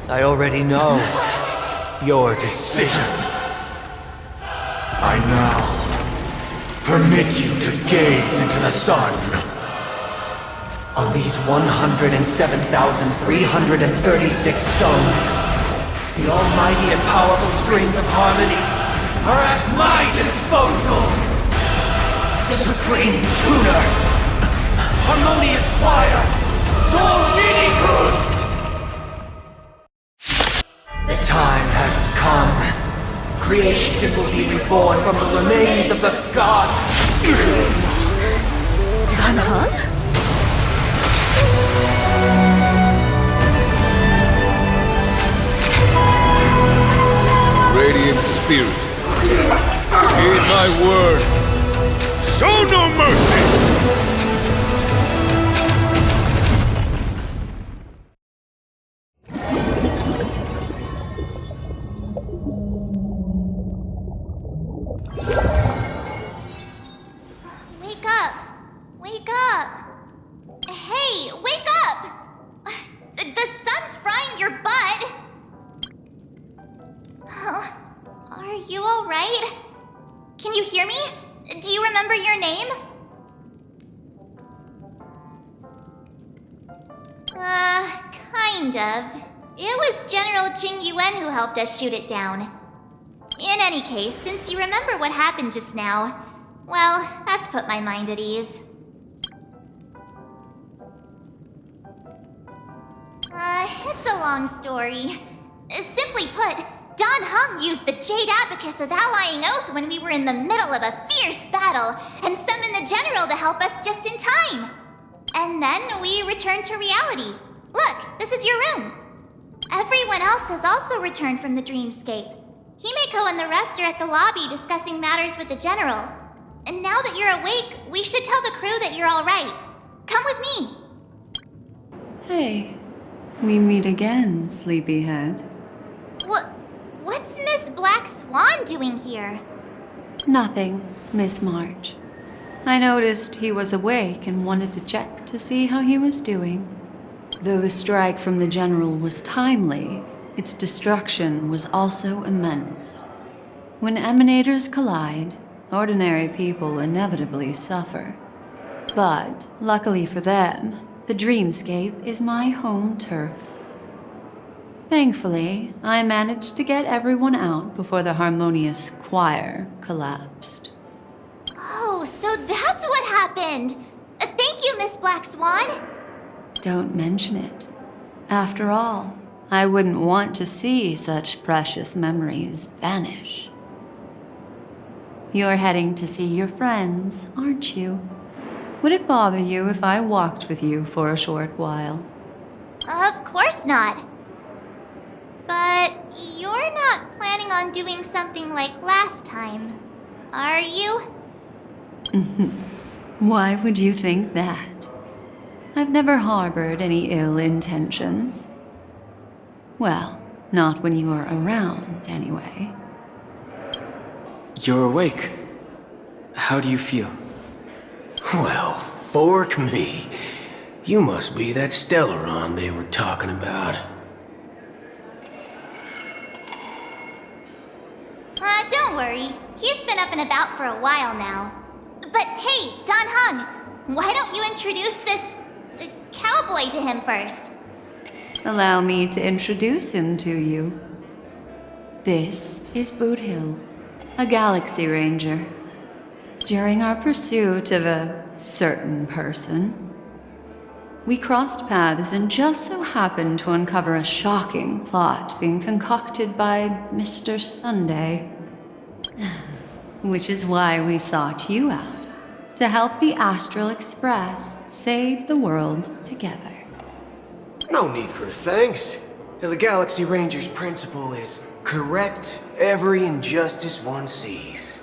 I already know your decision. I now permit you to gaze into the sun. On these 107,336 stones, the almighty and powerful strings of harmony are at my disposal! The supreme tuner, harmonious choir, Dominicus! The time has come. Creation will be reborn from the remains of the gods. Danhang? Radiant spirits, heed my word. Show no mercy! Wake up! Wake up! Hey, wake up! The sun's frying your butt! Are you alright? Can you hear me? Do you remember your name? Kind of. It was General Jing Yuan who helped us shoot it down. In any case, since you remember what happened just now, well, that's put my mind at ease. It's a long story. Simply put, Don Hung used the Jade Abacus of Allying Oath when we were in the middle of a fierce battle and summoned the General to help us just in time. And then we returned to reality. Look, this is your room. Everyone else has also returned from the dreamscape. Himeko and the rest are at the lobby discussing matters with the General. And now that you're awake, we should tell the crew that you're all right. Come with me. Hey, we meet again, sleepyhead. What's Miss Black Swan doing here? Nothing, Miss March. I noticed he was awake and wanted to check to see how he was doing. Though the strike from the General was timely, its destruction was also immense. When emanators collide, ordinary people inevitably suffer. But, luckily for them, the dreamscape is my home turf. Thankfully, I managed to get everyone out before the harmonious choir collapsed. Oh, so that's what happened! Thank you, Miss Black Swan! Don't mention it. After all, I wouldn't want to see such precious memories vanish. You're heading to see your friends, aren't you? Would it bother you if I walked with you for a short while? Of course not. But you're not planning on doing something like last time, are you? Why would you think that? I've never harbored any ill intentions. Well, not when you are around, anyway. You're awake. How do you feel? Well, fork me. You must be that Stellaron they were talking about. Don't worry. He's been up and about for a while now. But hey, Don Hung, why don't you introduce this cowboy to him first? Allow me to introduce him to you. This is Boot Hill, a Galaxy Ranger. During our pursuit of a certain person, we crossed paths and just so happened to uncover a shocking plot being concocted by Mr. Sunday. Which is why we sought you out, to help the Astral Express save the world together. No need for thanks. The Galaxy Ranger's principle is correct every injustice one sees.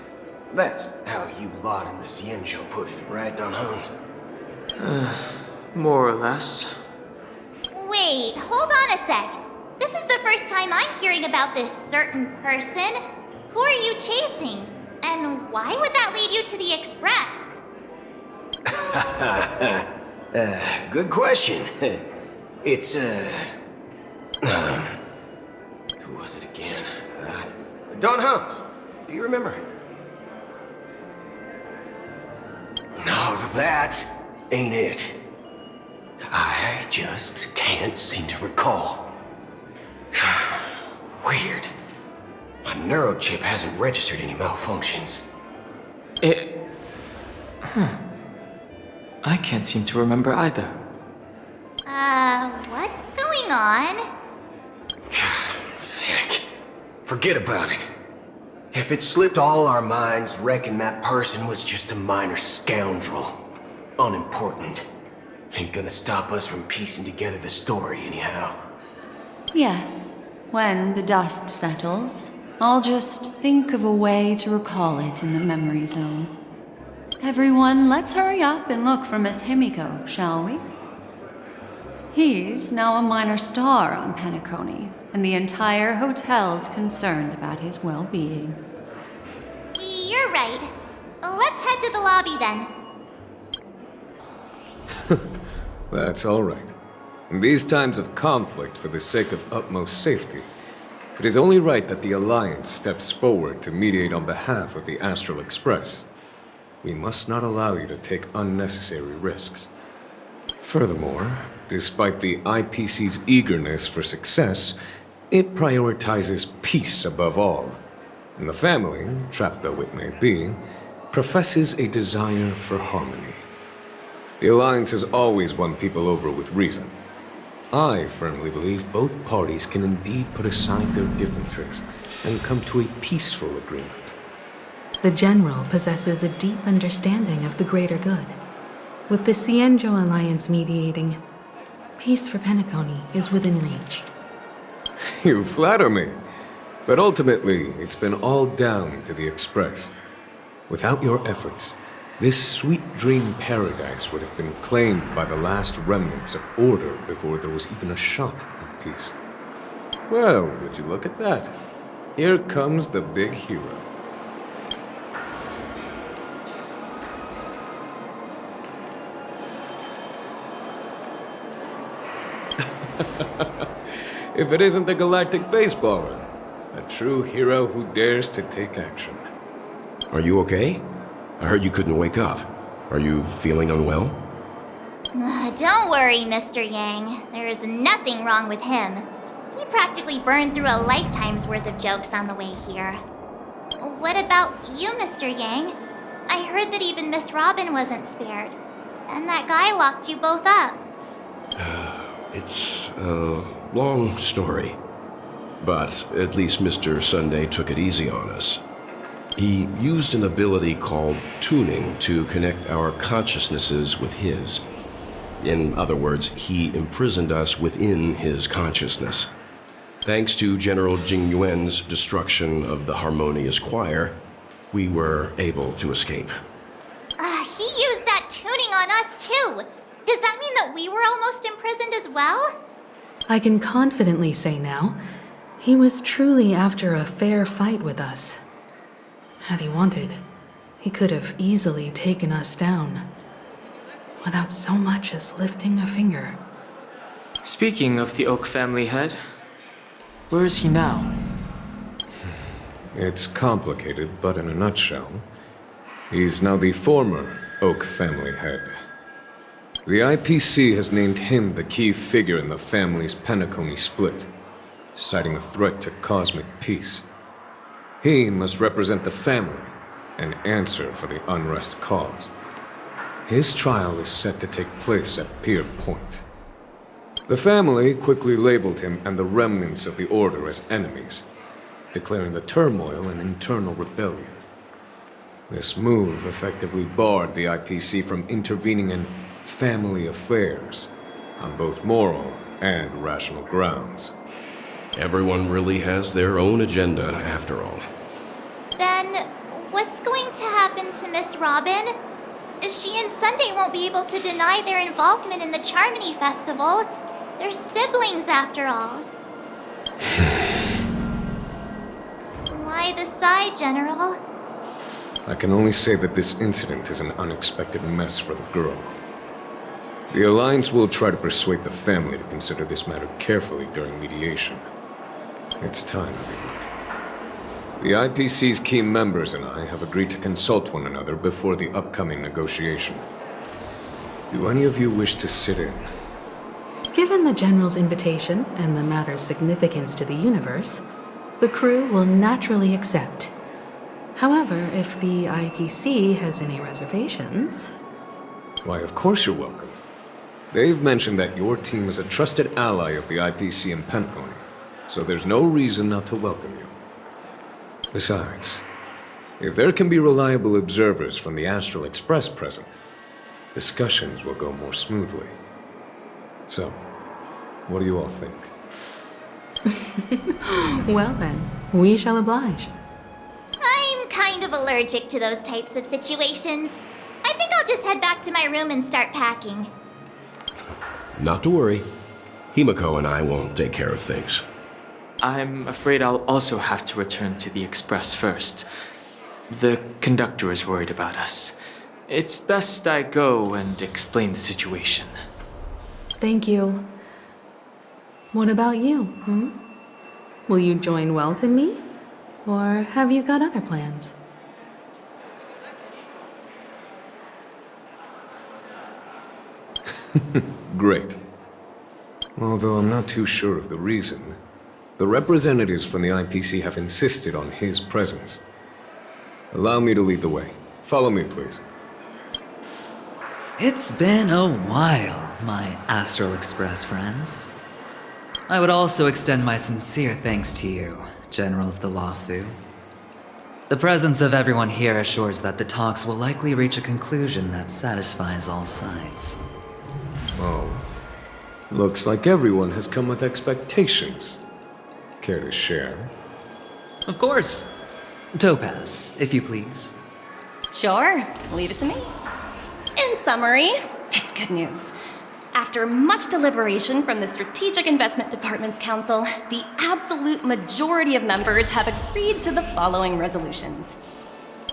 That's how you lot in the Xianzhou put it, right, Don Hung? More or less. Wait, hold on a sec. This is the first time I'm hearing about this certain person. Who are you chasing? And why would that lead you to the Express? Good question. It's, Who was it again? Don Hum. Do you remember? No, that ain't it. I just can't seem to recall. Weird. My neurochip hasn't registered any malfunctions. I can't seem to remember either. What's going on? Heck. Forget about it. If it slipped all our minds, reckon that person was just a minor scoundrel. Unimportant. Ain't gonna stop us from piecing together the story anyhow. Yes, when the dust settles, I'll just think of a way to recall it in the memory zone. Everyone, let's hurry up and look for Miss Himiko, shall we? He's now a minor star on Penacony, and the entire hotel's concerned about his well-being. You're right. Let's head to the lobby then. That's all right. In these times of conflict, for the sake of utmost safety, it is only right that the Alliance steps forward to mediate on behalf of the Astral Express. We must not allow you to take unnecessary risks. Furthermore, despite the IPC's eagerness for success, it prioritizes peace above all. And the family, trapped though it may be, professes a desire for harmony. The Alliance has always won people over with reason. I firmly believe both parties can indeed put aside their differences and come to a peaceful agreement. The General possesses a deep understanding of the greater good. With the Cienjo Alliance mediating, peace for Penacony is within reach. You flatter me. But ultimately, it's been all down to the Express. Without your efforts, this sweet dream paradise would have been claimed by the last remnants of order before there was even a shot at peace. Well, would you look at that? Here comes the big hero. If it isn't the galactic baseballer, a true hero who dares to take action. Are you okay? I heard you couldn't wake up. Are you feeling unwell? Don't worry, Mr. Yang. There is nothing wrong with him. He practically burned through a lifetime's worth of jokes on the way here. What about you, Mr. Yang? I heard that even Miss Robin wasn't spared. And that guy locked you both up. It's a long story. But at least Mr. Sunday took it easy on us. He used an ability called tuning to connect our consciousnesses with his. In other words, he imprisoned us within his consciousness. Thanks to General Jing Yuan's destruction of the Harmonious Choir, we were able to escape. He used that tuning on us too. Does that mean that we were almost imprisoned as well? I can confidently say now, he was truly after a fair fight with us. Had he wanted, he could have easily taken us down, without so much as lifting a finger. Speaking of the Oak family head, where is he now? It's complicated, but in a nutshell, he's now the former Oak family head. The IPC has named him the key figure in the family's Penacony split, citing a threat to cosmic peace. He must represent the family and answer for the unrest caused. His trial is set to take place at Pier Point. The family quickly labeled him and the remnants of the Order as enemies, declaring the turmoil an internal rebellion. This move effectively barred the IPC from intervening in family affairs on both moral and rational grounds. Everyone really has their own agenda, after all. Then, what's going to happen to Miss Robin? She and Sunday won't be able to deny their involvement in the Charmony Festival. They're siblings, after all. Why the sigh, General? I can only say that this incident is an unexpected mess for the girl. The Alliance will try to persuade the family to consider this matter carefully during mediation. It's time. The IPC's key members and I have agreed to consult one another before the upcoming negotiation. Do any of you wish to sit in? Given the General's invitation and the matter's significance to the universe, the crew will naturally accept. However, if the IPC has any reservations... Why, of course you're welcome. They've mentioned that your team is a trusted ally of the IPC in Penacony, so there's no reason not to welcome you. Besides, if there can be reliable observers from the Astral Express present, discussions will go more smoothly. So, what do you all think? Well then, we shall oblige. I'm kind of allergic to those types of situations. I think I'll just head back to my room and start packing. Not to worry. Himiko and I won't take care of things. I'm afraid I'll also have to return to the Express first. The conductor is worried about us. It's best I go and explain the situation. Thank you. What about you, Will you join Welt and me? Or have you got other plans? Great. Although I'm not too sure of the reason, the representatives from the IPC have insisted on his presence. Allow me to lead the way. Follow me, please. It's been a while, my Astral Express friends. I would also extend my sincere thanks to you, General of the Lawfu. The presence of everyone here assures that the talks will likely reach a conclusion that satisfies all sides. Oh. Looks like everyone has come with expectations. Care to share? Of course. Topaz, if you please. Sure, leave it to me. In summary, it's good news. After much deliberation from the Strategic Investment Department's council, the absolute majority of members have agreed to the following resolutions.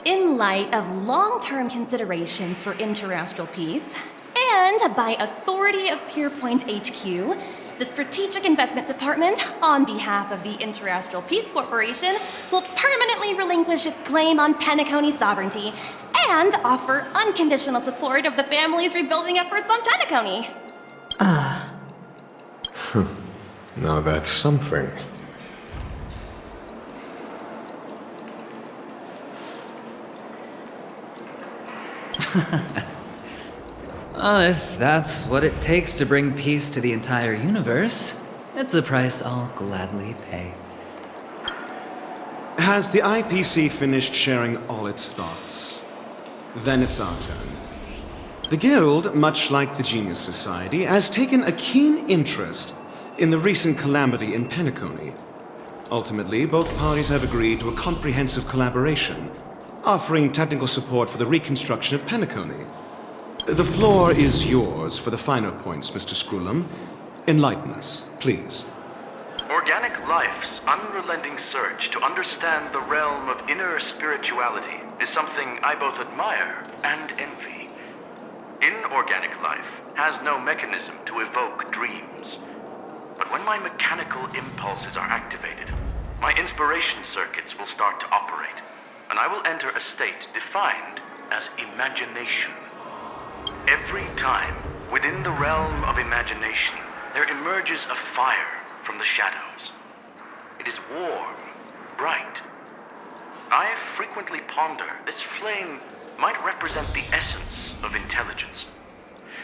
In light of long-term considerations for interastral peace, and by authority of Pierpoint HQ, the Strategic Investment Department, on behalf of the Interastral Peace Corporation, will permanently relinquish its claim on Penacony sovereignty and offer unconditional support of the family's rebuilding efforts on Penacony. Now that's something. Well, if that's what it takes to bring peace to the entire universe, it's a price I'll gladly pay. Has the IPC finished sharing all its thoughts? Then it's our turn. The Guild, much like the Genius Society, has taken a keen interest in the recent calamity in Penacony. Ultimately, both parties have agreed to a comprehensive collaboration, offering technical support for the reconstruction of Penacony. The floor is yours for the finer points, Mr. Screwlum. Enlighten us, please. Organic life's unrelenting search to understand the realm of inner spirituality is something I both admire and envy. Inorganic life has no mechanism to evoke dreams. But when my mechanical impulses are activated, my inspiration circuits will start to operate, and I will enter a state defined as imagination. Every time, within the realm of imagination, there emerges a fire from the shadows. It is warm, bright. I frequently ponder this flame might represent the essence of intelligence.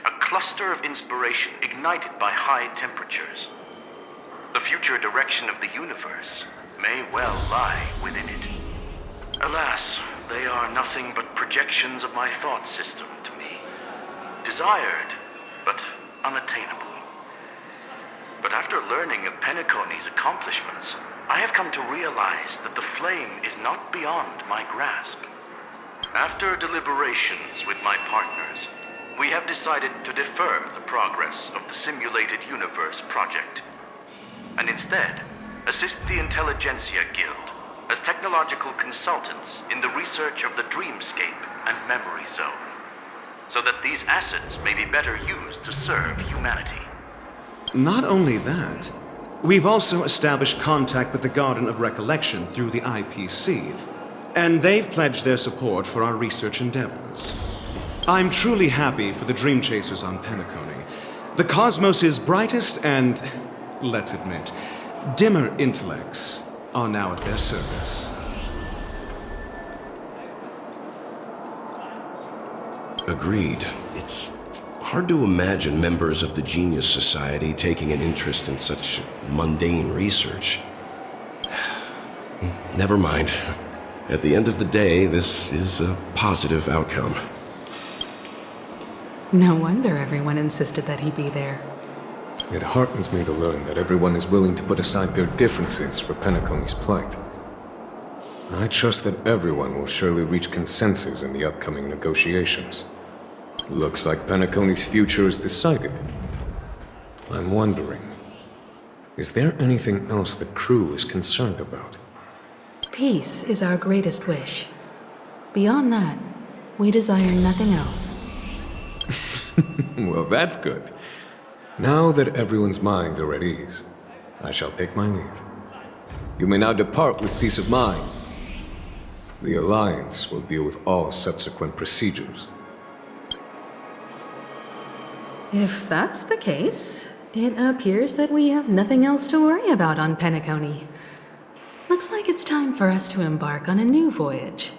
A cluster of inspiration ignited by high temperatures. The future direction of the universe may well lie within it. Alas, they are nothing but projections of my thought system to me. Desired, but unattainable. But after learning of Penacony's accomplishments, I have come to realize that the flame is not beyond my grasp. After deliberations with my partners, we have decided to defer the progress of the Simulated Universe project, and instead assist the Intelligentsia Guild as technological consultants in the research of the Dreamscape and Memory Zone, so that these assets may be better used to serve humanity. Not only that, We've also established contact with the Garden of Recollection through the IPC, and they've pledged their support for our research endeavors. I'm truly happy for the Dream Chasers on Penacony. The cosmos' brightest and, let's admit, dimmer intellects are now at their service. Agreed. It's hard to imagine members of the Genius Society taking an interest in such mundane research. Never mind. At the end of the day, this is a positive outcome. No wonder everyone insisted that he be there. It heartens me to learn that everyone is willing to put aside their differences for Penacony's plight. I trust that everyone will surely reach consensus in the upcoming negotiations. Looks like Penacony's future is decided. I'm wondering, is there anything else the crew is concerned about? Peace is our greatest wish. Beyond that, we desire nothing else. Well, that's good. Now that everyone's minds are at ease, I shall take my leave. You may now depart with peace of mind. The Alliance will deal with all subsequent procedures. If that's the case, it appears that we have nothing else to worry about on Penacony. Looks like it's time for us to embark on a new voyage.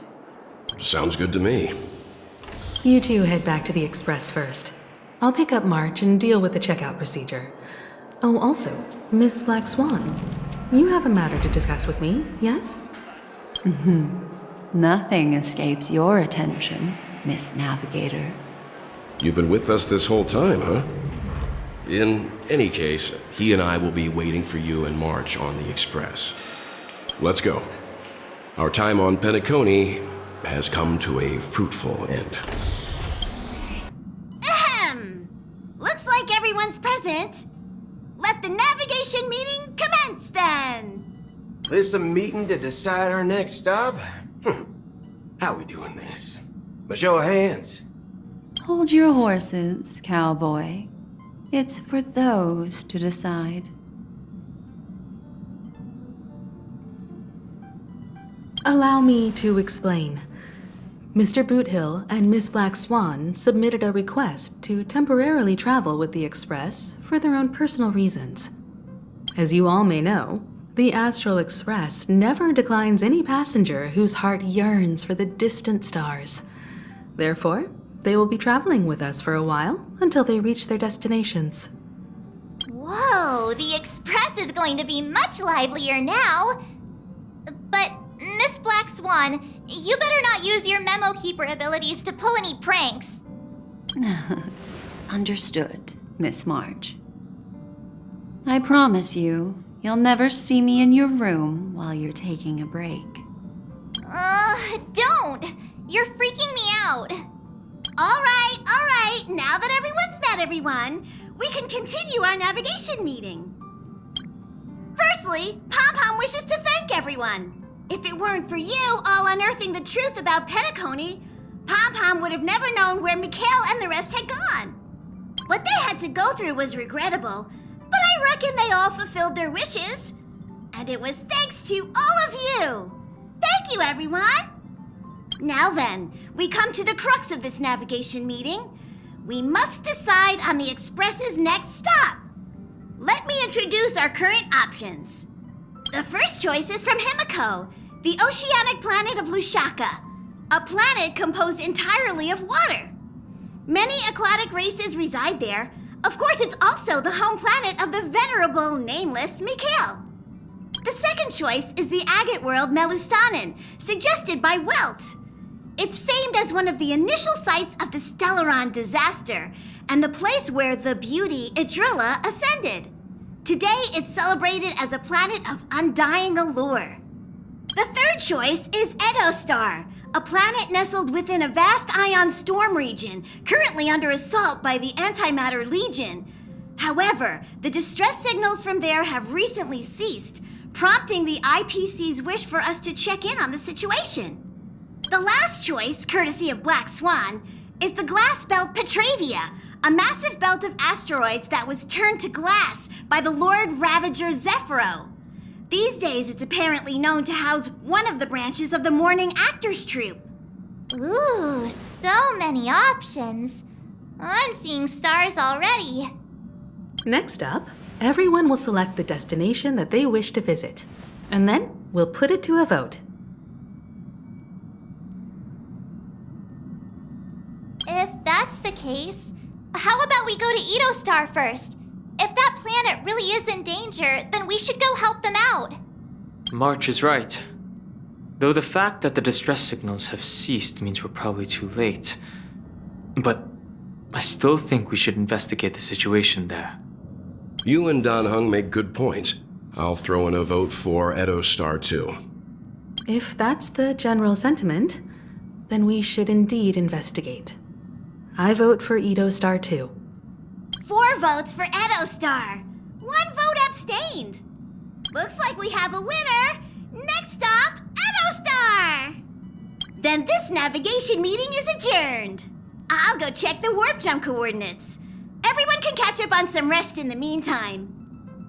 Sounds good to me. You two head back to the Express first. I'll pick up March and deal with the checkout procedure. Oh, also, Miss Black Swan, you have a matter to discuss with me, yes? Nothing escapes your attention, Miss Navigator. You've been with us this whole time, huh? In any case, he and I will be waiting for you and March on the Express. Let's go. Our time on Penacony has come to a fruitful end. Ahem! Looks like everyone's present. Let the navigation meeting commence then! This a meeting to decide our next stop? How we doing this? A show of hands. Hold your horses, cowboy. It's for those to decide. Allow me to explain. Mr. Boothill and Miss Black Swan submitted a request to temporarily travel with the Express for their own personal reasons. As you all may know, the Astral Express never declines any passenger whose heart yearns for the distant stars. Therefore, they will be traveling with us for a while until they reach their destinations. Whoa, the Express is going to be much livelier now. But, Miss Black Swan, you better not use your memo keeper abilities to pull any pranks. Understood, Miss March. I promise you, you'll never see me in your room while you're taking a break. Don't! You're freaking me out. All right. Now that everyone's met everyone, we can continue our navigation meeting. Firstly, Pom-Pom wishes to thank everyone. If it weren't for you all unearthing the truth about Penacony, Pom-Pom would have never known where Mikhail and the rest had gone. What they had to go through was regrettable, but I reckon they all fulfilled their wishes. And it was thanks to all of you. Thank you, everyone. Now then, we come to the crux of this navigation meeting. We must decide on the Express's next stop. Let me introduce our current options. The first choice is from Himiko, the oceanic planet of Lushaka, a planet composed entirely of water. Many aquatic races reside there. Of course, it's also the home planet of the venerable, nameless Mikhail. The second choice is the agate world Melustanen, suggested by Welt. It's famed as one of the initial sites of the Stellaron disaster, and the place where the beauty Idrilla ascended. Today, it's celebrated as a planet of undying allure. The third choice is Edostar, a planet nestled within a vast ion storm region, currently under assault by the Antimatter Legion. However, the distress signals from there have recently ceased, prompting the IPC's wish for us to check in on the situation. The last choice, courtesy of Black Swan, is the glass belt Petravia, a massive belt of asteroids that was turned to glass by the Lord Ravager Zephyro. These days, it's apparently known to house one of the branches of the Morning Actors Troupe. Ooh, so many options. I'm seeing stars already. Next up, everyone will select the destination that they wish to visit, and then we'll put it to a vote. If that's the case, how about we go to Edo Star first? If that planet really is in danger, then we should go help them out. March is right. Though the fact that the distress signals have ceased means we're probably too late. But I still think we should investigate the situation there. You and Dan Heng make good points. I'll throw in a vote for Edo Star too. If that's the general sentiment, then we should indeed investigate. I vote for Edo Star 2. 4 votes for Edo Star. 1 vote abstained. Looks like we have a winner. Next stop, Edo Star. Then this navigation meeting is adjourned. I'll go check the warp jump coordinates. Everyone can catch up on some rest in the meantime.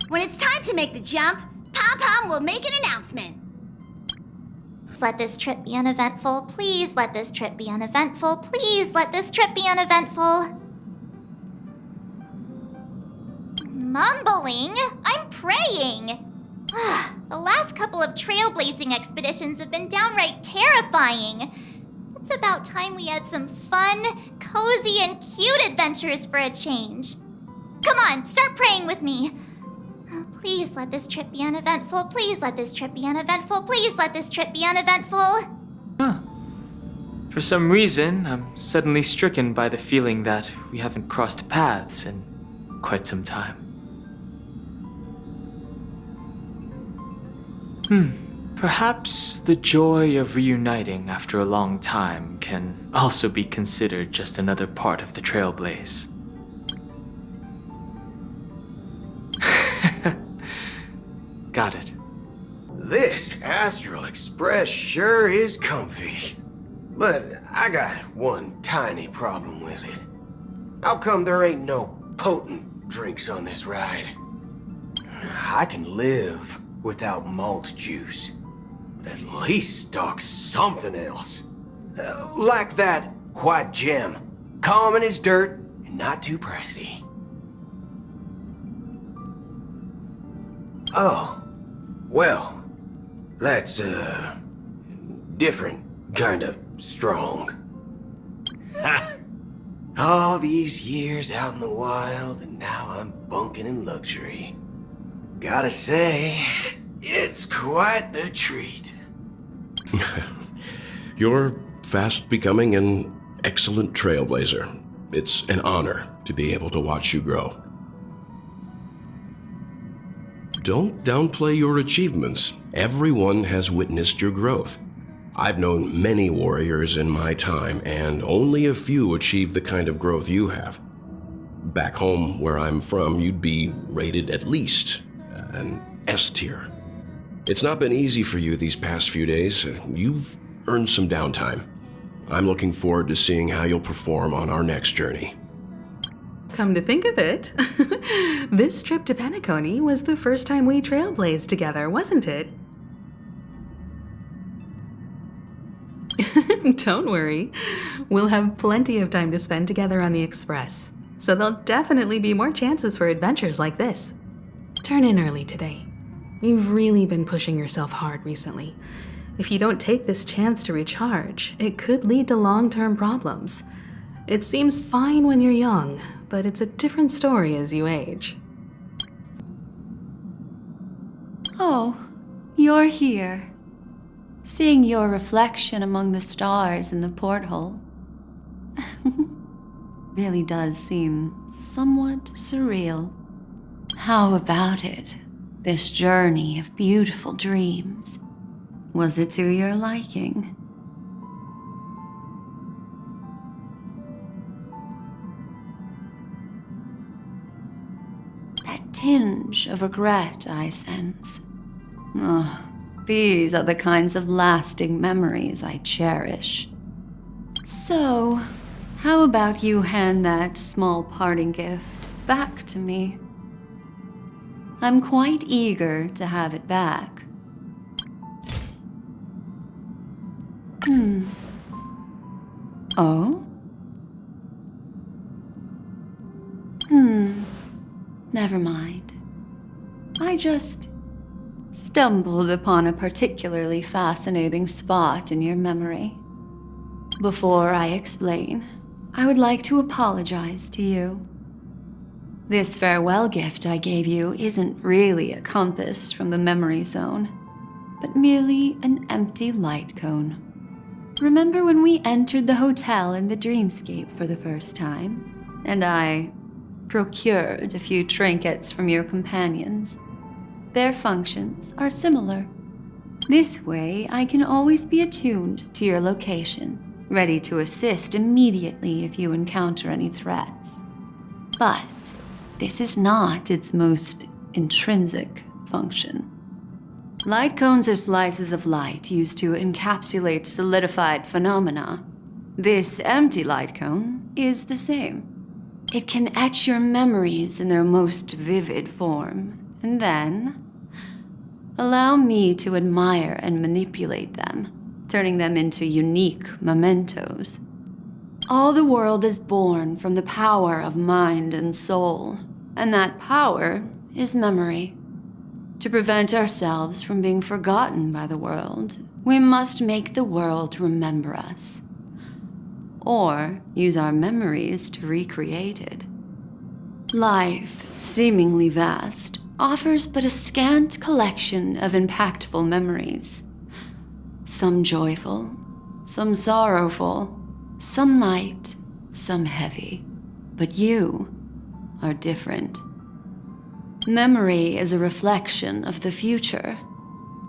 When it's time to make the jump, Pom-Pom will make an announcement. Let this trip be uneventful. Please let this trip be uneventful. Please let this trip be uneventful. Mumbling? I'm praying. The last couple of trailblazing expeditions have been downright terrifying. It's about time we had some fun, cozy, and cute adventures for a change. Come on, start praying with me. Please let this trip be uneventful. Please let this trip be uneventful. Please let this trip be uneventful. Huh. For some reason, I'm suddenly stricken by the feeling that we haven't crossed paths in quite some time. Perhaps the joy of reuniting after a long time can also be considered just another part of the trailblaze. Got it. This Astral Express sure is comfy. But I got one tiny problem with it. How come there ain't no potent drinks on this ride? I can live without malt juice, but at least stock something else. Like that white gem, common as dirt and not too pricey. Oh, well, that's different kind of strong. Ha! All these years out in the wild, and now I'm bunking in luxury. Gotta say, it's quite the treat. You're fast becoming an excellent trailblazer. It's an honor to be able to watch you grow. Don't downplay your achievements. Everyone has witnessed your growth. I've known many warriors in my time, and only a few achieved the kind of growth you have. Back home, where I'm from, you'd be rated at least an S tier. It's not been easy for you these past few days. You've earned some downtime. I'm looking forward to seeing how you'll perform on our next journey. Come to think of it, this trip to Penacony was the first time we trailblazed together, wasn't it? Don't worry, we'll have plenty of time to spend together on the Express, so there'll definitely be more chances for adventures like this. Turn in early today. You've really been pushing yourself hard recently. If you don't take this chance to recharge, it could lead to long-term problems. It seems fine when you're young, but it's a different story as you age. Oh, you're here. Seeing your reflection among the stars in the porthole really does seem somewhat surreal. How about it? This journey of beautiful dreams. Was it to your liking? That tinge of regret I sense. Oh, these are the kinds of lasting memories I cherish. So, how about you hand that small parting gift back to me? I'm quite eager to have it back. Oh? Never mind. I just stumbled upon a particularly fascinating spot in your memory. Before I explain, I would like to apologize to you. This farewell gift I gave you isn't really a compass from the memory zone, but merely an empty light cone. Remember when we entered the hotel in the dreamscape for the first time, and I procured a few trinkets from your companions? Their functions are similar. This way, I can always be attuned to your location, ready to assist immediately if you encounter any threats. But this is not its most intrinsic function. Light cones are slices of light used to encapsulate solidified phenomena. This empty light cone is the same. It can etch your memories in their most vivid form, and then allow me to admire and manipulate them, turning them into unique mementos. All the world is born from the power of mind and soul, and that power is memory. To prevent ourselves from being forgotten by the world, we must make the world remember us, or use our memories to recreate it. Life, seemingly vast, offers but a scant collection of impactful memories. Some joyful, some sorrowful, some light, some heavy. But you are different. Memory is a reflection of the future.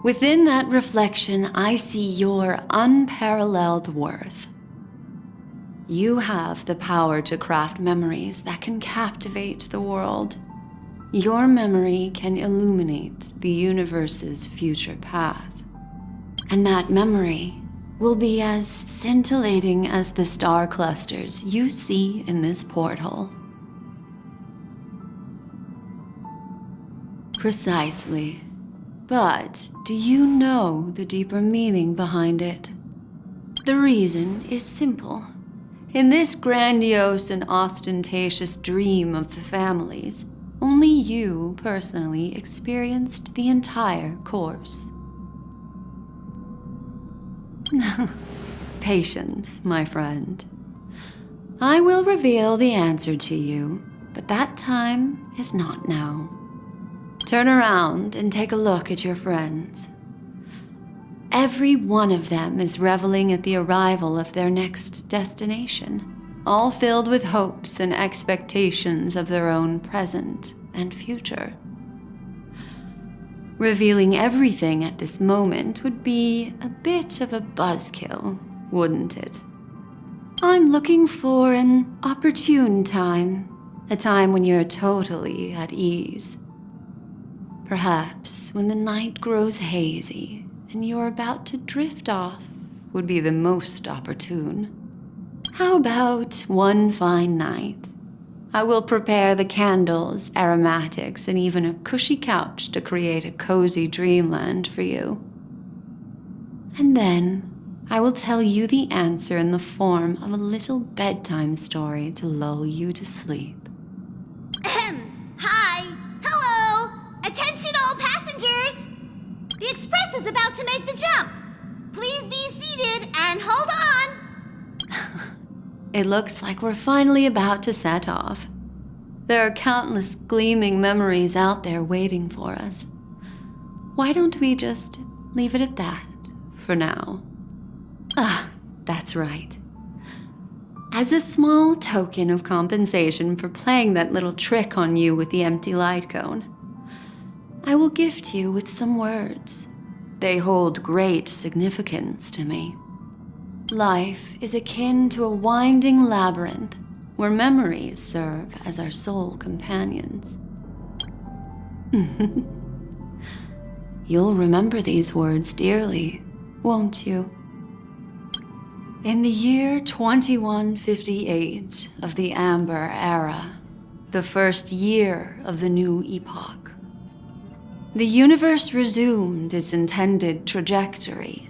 Within that reflection, I see your unparalleled worth. You have the power to craft memories that can captivate the world. Your memory can illuminate the universe's future path. And that memory will be as scintillating as the star clusters you see in this porthole. Precisely. But do you know the deeper meaning behind it? The reason is simple. In this grandiose and ostentatious dream of the families, only you personally experienced the entire course. Patience, my friend. I will reveal the answer to you, but that time is not now. Turn around and take a look at your friends. Every one of them is reveling at the arrival of their next destination, all filled with hopes and expectations of their own present and future. Revealing everything at this moment would be a bit of a buzzkill, wouldn't it? I'm looking for an opportune time, a time when you're totally at ease. Perhaps when the night grows hazy and you're about to drift off would be the most opportune. How about one fine night? I will prepare the candles, aromatics, and even a cushy couch to create a cozy dreamland for you. And then I will tell you the answer in the form of a little bedtime story to lull you to sleep. Hi! Hello! Attention all passengers! The express is about to make the jump. Please be seated and hold on. It looks like we're finally about to set off. There are countless gleaming memories out there waiting for us. Why don't we just leave it at that for now? That's right. As a small token of compensation for playing that little trick on you with the empty light cone, I will gift you with some words. They hold great significance to me. Life is akin to a winding labyrinth where memories serve as our sole companions. You'll remember these words dearly, won't you? In the year 2158 of the Amber Era, the first year of the new epoch, The universe resumed its intended trajectory.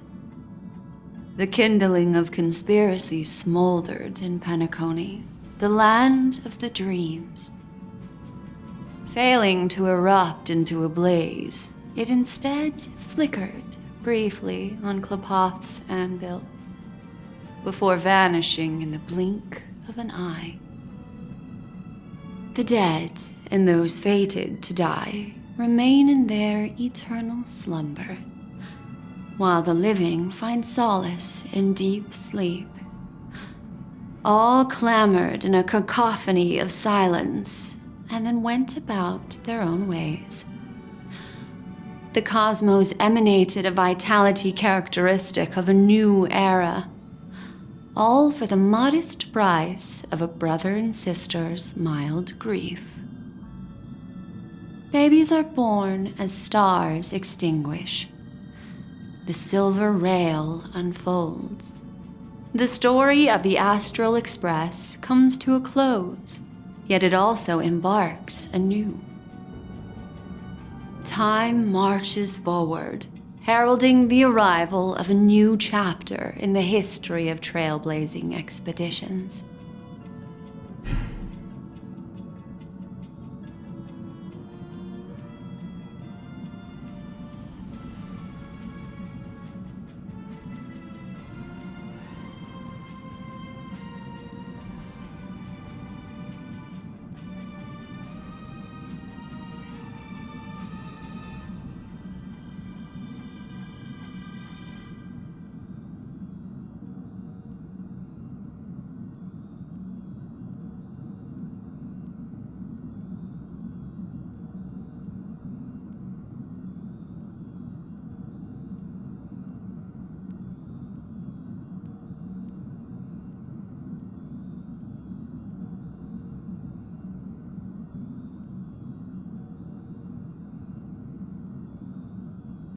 The kindling of conspiracy smoldered in Penacony, the land of the dreams. Failing to erupt into a blaze, it instead flickered briefly on Klapoth's anvil, before vanishing in the blink of an eye. The dead and those fated to die remain in their eternal slumber, while the living find solace in deep sleep. All clamored in a cacophony of silence, and then went about their own ways. The cosmos emanated a vitality characteristic of a new era, all for the modest price of a brother and sister's mild grief. Babies are born as stars extinguish. The silver rail unfolds. The story of the Astral Express comes to a close, yet it also embarks anew. Time marches forward, heralding the arrival of a new chapter in the history of trailblazing expeditions.